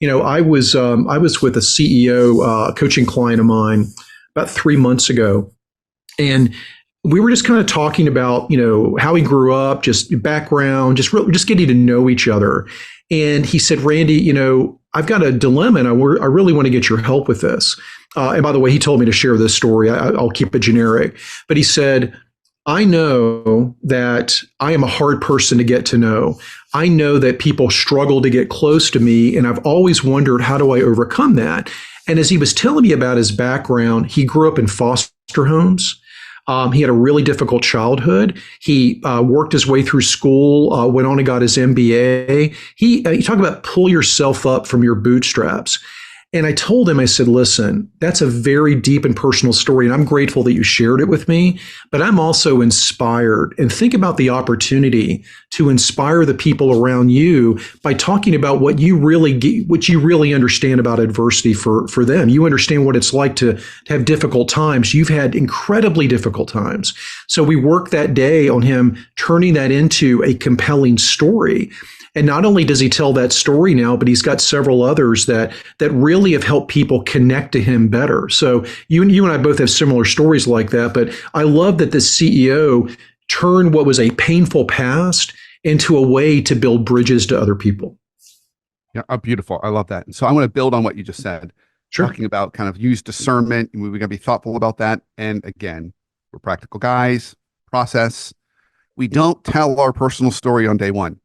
I was with a CEO, coaching client of mine about 3 months ago, and we were just kind of talking about, how he grew up, just background, just getting to know each other. And he said, Randy, I've got a dilemma, and I really want to get your help with this. And by the way, he told me to share this story. I'll keep it generic, but he said, I know that I am a hard person to get to know. I know that people struggle to get close to me, and I've always wondered, how do I overcome that? And as he was telling me about his background, he grew up in foster homes. He had a really difficult childhood. He worked his way through school, went on and got his MBA. You talk about pull yourself up from your bootstraps. And I told him, I said, listen, that's a very deep and personal story, and I'm grateful that you shared it with me, but I'm also inspired. And think about the opportunity to inspire the people around you by talking about what you really understand about adversity for them. You understand what it's like to have difficult times. You've had incredibly difficult times. So we worked that day on him turning that into a compelling story. And not only does he tell that story now, but he's got several others that really have helped people connect to him better. So you and I both have similar stories like that. But I love that the CEO turned what was a painful past into a way to build bridges to other people. Yeah, beautiful. I love that. And so I want to build on what you just said, Sure. talking about kind of use discernment. We're going to be thoughtful about that. And again, we're practical guys, process. We don't tell our personal story on day one.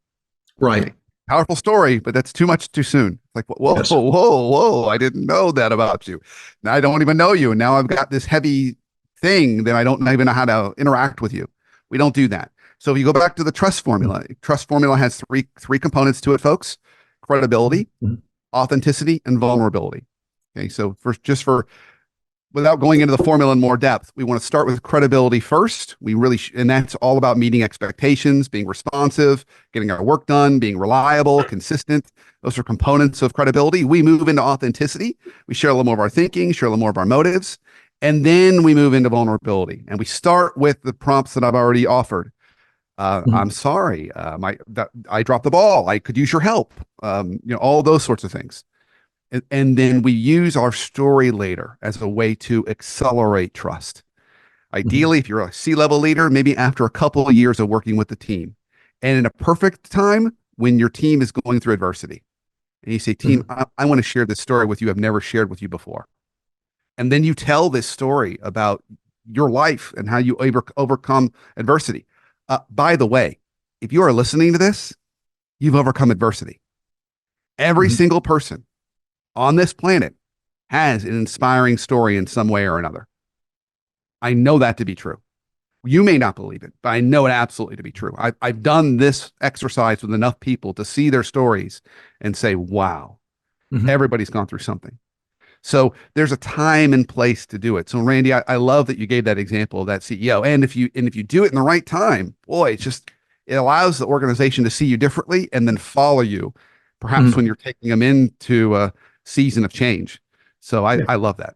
Right. Okay. Powerful story, but that's too much too soon. Like, whoa, Yes. whoa. I didn't know that about you. Now I don't even know you. And now I've got this heavy thing that I don't even know how to interact with you. We don't do that. So if you go back to the trust formula has three components to it, folks: credibility, Mhm. authenticity, and vulnerability. Okay. So without going into the formula in more depth, we want to start with credibility first. And that's all about meeting expectations, being responsive, getting our work done, being reliable, consistent. Those are components of credibility. We move into authenticity. We share a little more of our thinking, share a little more of our motives, and then we move into vulnerability. And we start with the prompts that I've already offered. I'm sorry, I dropped the ball. I could use your help. All those sorts of things. And then we use our story later as a way to accelerate trust. Ideally, if you're a C-level leader, maybe after a couple of years of working with the team, and in a perfect time when your team is going through adversity. And you say, team, I want to share this story with you I've never shared with you before. And then you tell this story about your life and how you overcome adversity. By the way, if you are listening to this, you've overcome adversity. Every single person on this planet has an inspiring story in some way or another. I know that to be true. You may not believe it, but I know it absolutely to be true. I've done this exercise with enough people to see their stories and say, wow, everybody's gone through something. So there's a time and place to do it. So Randy, I love that you gave that example of that CEO. And if you do it in the right time, boy, it allows the organization to see you differently and then follow you, perhaps when you're taking them into a season of change. So I love that.